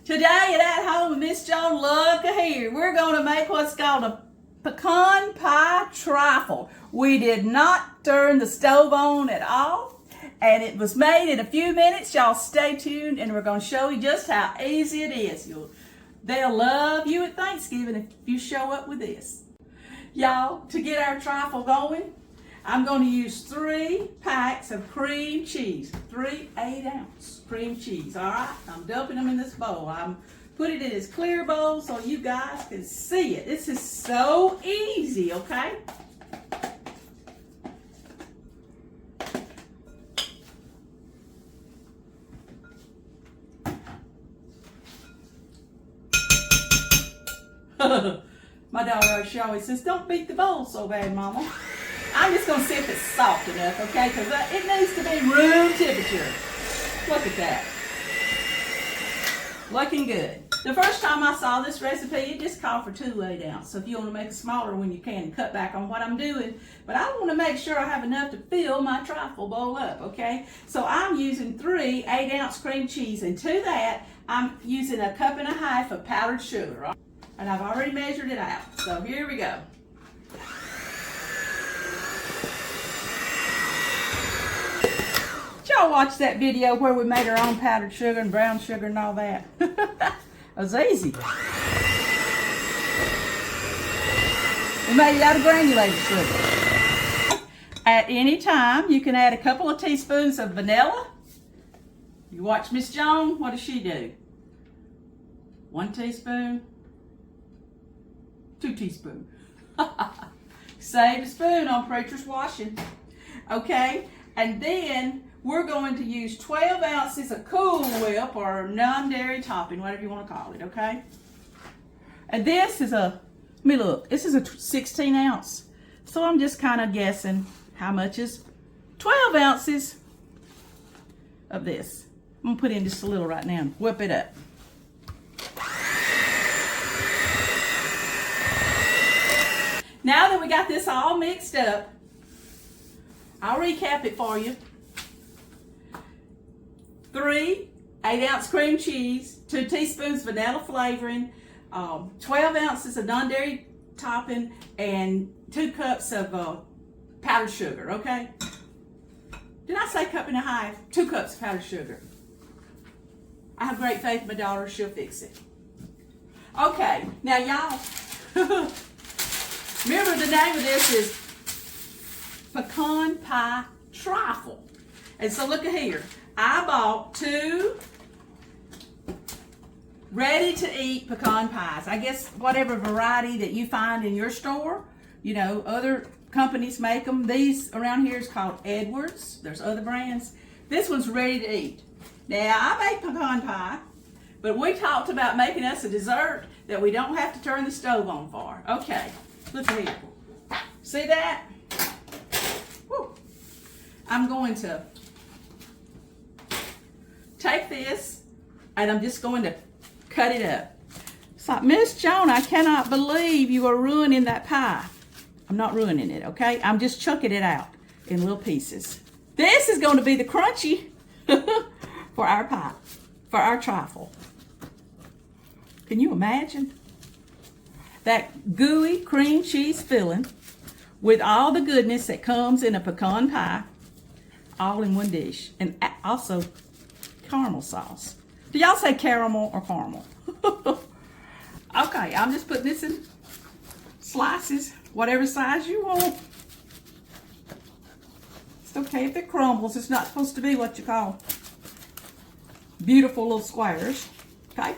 Today at Home with Miss Joan, look here. We're going to make what's called a Pecan Pie Trifle. We did not turn the stove on at all, and it was made in a few minutes. Y'all stay tuned, and we're going to show you just how easy it is. They'll love you at Thanksgiving if you show up with this. Y'all, to get our trifle going, I'm going to use 3 packs of cream cheese, 3 8-ounce cream cheese, all right? I'm dumping them in this bowl. I'm putting it in this clear bowl so you guys can see it. This is so easy, okay? My daughter, she always says, don't beat the bowl so bad, Mama. I'm just going to see if it's soft enough, okay? Because it needs to be room temperature. Look at that. Looking good. The first time I saw this recipe, it just called for 2 8-ounce. So if you want to make it smaller when you can, cut back on what I'm doing. But I want to make sure I have enough to fill my trifle bowl up, okay? So I'm using 3 8-ounce cream cheese. And to that, I'm using 1.5 cups of powdered sugar. And I've already measured it out. So here we go. Y'all watch that video where we made our own powdered sugar and brown sugar and all that? It was easy. We made it out of granulated sugar. At any time, you can add a couple of teaspoons of vanilla. You watch Miss Joan, what does she do? 1 teaspoon, 2 teaspoons. Save a spoon on preacher's washing. Okay, and then we're going to use 12 ounces of Cool Whip or non-dairy topping, whatever you want to call it, okay? And this is let me look, this is a 16 ounce. So I'm just kind of guessing how much is 12 ounces of this. I'm going to put in just a little right now and whip it up. Now that we got this all mixed up, I'll recap it for you. 3 8-ounce cream cheese, 2 teaspoons vanilla flavoring, 12 ounces of non-dairy topping, and 2 cups of powdered sugar, okay? Did I say 1.5 cups? 2 cups of powdered sugar. I have great faith in my daughter, she'll fix it. Okay, now y'all, remember the name of this is Pecan Pie Trifle. And so look at here. I bought 2 ready-to-eat pecan pies. I guess whatever variety that you find in your store. You know, other companies make them. These around here is called Edwards. There's other brands. This one's ready to eat. Now, I make pecan pie, but we talked about making us a dessert that we don't have to turn the stove on for. Okay, look here. See that? Woo. I'm going to take this and I'm just going to cut it up. It's like, Miss Joan, I cannot believe you are ruining that pie. I'm not ruining it, okay? I'm just chunking it out in little pieces. This is going to be the crunchy for our pie, for our trifle. Can you imagine? That gooey cream cheese filling with all the goodness that comes in a pecan pie, all in one dish. And also caramel sauce. Do y'all say caramel or caramel? Okay, I'm just putting this in slices, whatever size you want. It's okay if it crumbles. It's not supposed to be what you call beautiful little squares. Okay?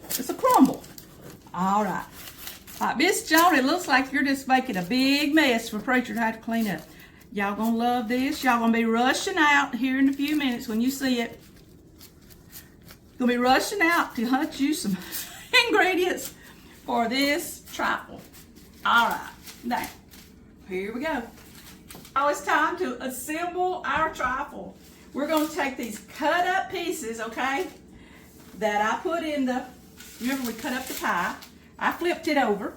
It's a crumble. All right. All right, Miss Joan, it looks like you're just making a big mess for preacher to have to clean up. Y'all gonna love this. Y'all gonna be rushing out here in a few minutes when you see it. Gonna be rushing out to hunt you some ingredients for this trifle. All right, now, here we go. Now it's time to assemble our trifle. We're gonna take these cut up pieces, okay, that I put in remember we cut up the pie. I flipped it over,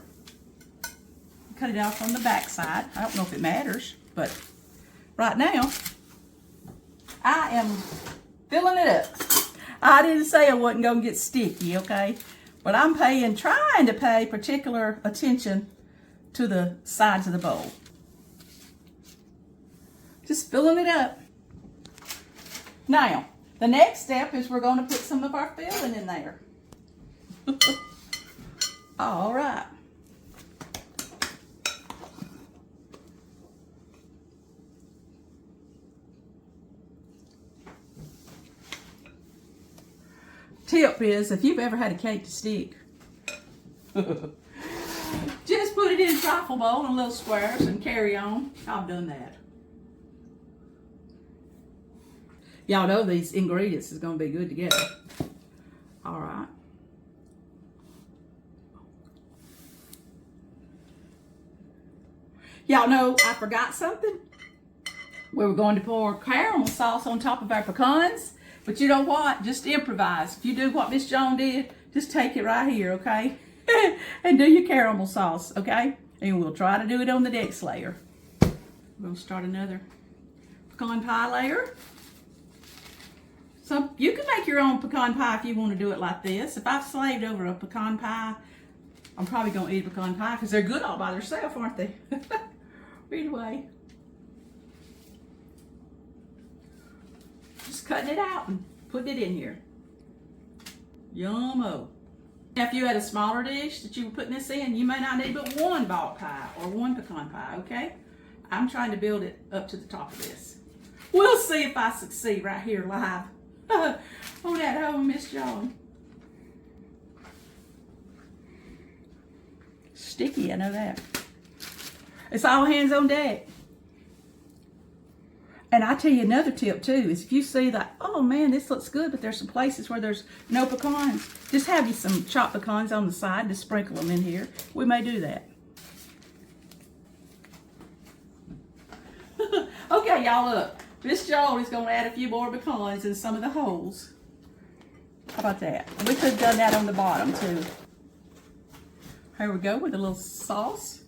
cut it off on the back side. I don't know if it matters, but right now, I am filling it up. I didn't say I wasn't going to get sticky, okay? But I'm trying to pay particular attention to the sides of the bowl. Just filling it up. Now, the next step is we're going to put some of our filling in there. All right. Tip is, if you've ever had a cake to stick, just put it in a trifle bowl in little squares and carry on. I've done that. Y'all know these ingredients is going to be good together. All right. Y'all know I forgot something. We were going to pour caramel sauce on top of our pecans. But you know what? Just improvise. If you do what Miss Joan did, just take it right here, okay? And do your caramel sauce, okay? And we'll try to do it on the next layer. We're going to start another pecan pie layer. So you can make your own pecan pie if you want to do it like this. If I've slaved over a pecan pie, I'm probably going to eat a pecan pie because they're good all by themselves, aren't they? Anyway. Just cutting it out and putting it in here. Yum-o. Now, if you had a smaller dish that you were putting this in, you may not need but one ball pie or one pecan pie, okay? I'm trying to build it up to the top of this. We'll see if I succeed right here live on At Home with Miss Joan. Sticky, I know that. It's all hands on deck. And I tell you another tip too, is if you see that, oh man, this looks good, but there's some places where there's no pecans, just have you some chopped pecans on the side to sprinkle them in here. We may do that. Okay, y'all, look. Miss Joan is going to add a few more pecans in some of the holes. How about that? We could have done that on the bottom too. Here we go with a little sauce.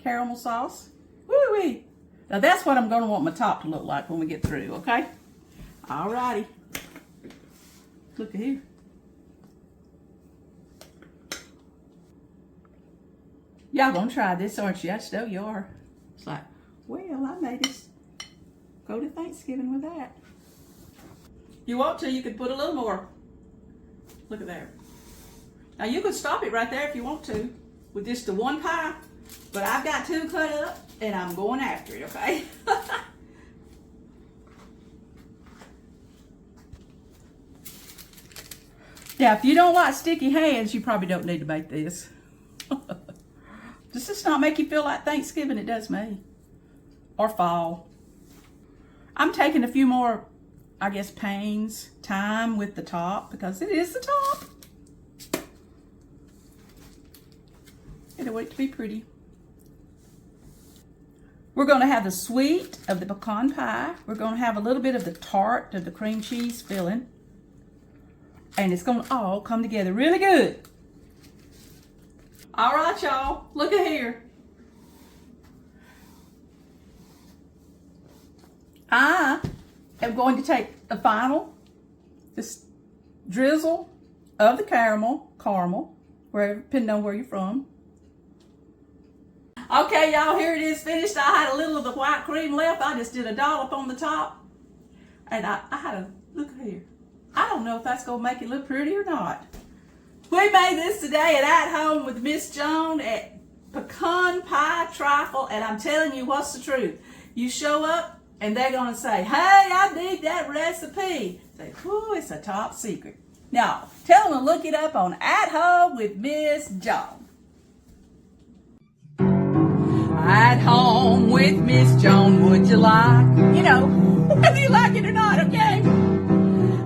Caramel sauce. Woo-wee. Now that's what I'm going to want my top to look like when we get through, okay? Alrighty. Look at here. Y'all gonna try this, aren't you? I just know you are. It's like, well, I may just go to Thanksgiving with that. If you want to, you could put a little more. Look at there. Now you could stop it right there if you want to with just the one pie, but I've got two cut up and I'm going after it, okay? Now, if you don't like sticky hands, you probably don't need to make this. Does this not make you feel like Thanksgiving? It does me. Or fall. I'm taking a few more, I guess, time with the top because it is the top. It'll wait to be pretty. We're going to have the sweet of the pecan pie. We're going to have a little bit of the tart of the cream cheese filling. And it's going to all come together really good. All right, y'all. Look at here. I am going to take a final just drizzle of the caramel, depending on where you're from. Okay, y'all, here it is finished. I had a little of the white cream left. I just did a dollop on the top. And I had a, look here. I don't know if that's going to make it look pretty or not. We made this today at Home with Miss Joan at Pecan Pie Trifle. And I'm telling you what's the truth. You show up and they're going to say, hey, I need that recipe. Say, whoo, it's a top secret. Now, tell them to look it up on At Home with Miss Joan. At Home with Miss Joan, would you like? You know, whether you like it or not, okay?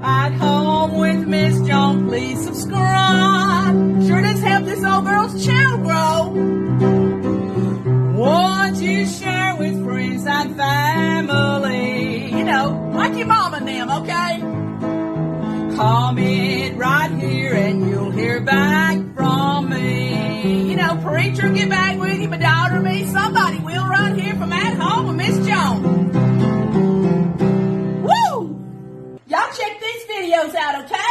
At Home with Miss Joan, please subscribe. Sure does help this old girl's channel grow. Won't you share with friends and family? You know, like your mom and them, okay? Comment right here and you'll hear back from me. You know, preacher, get back with you, my daughter, me, somebody will right here from At Home with Miss Joan. Woo! Y'all check these nails out, okay?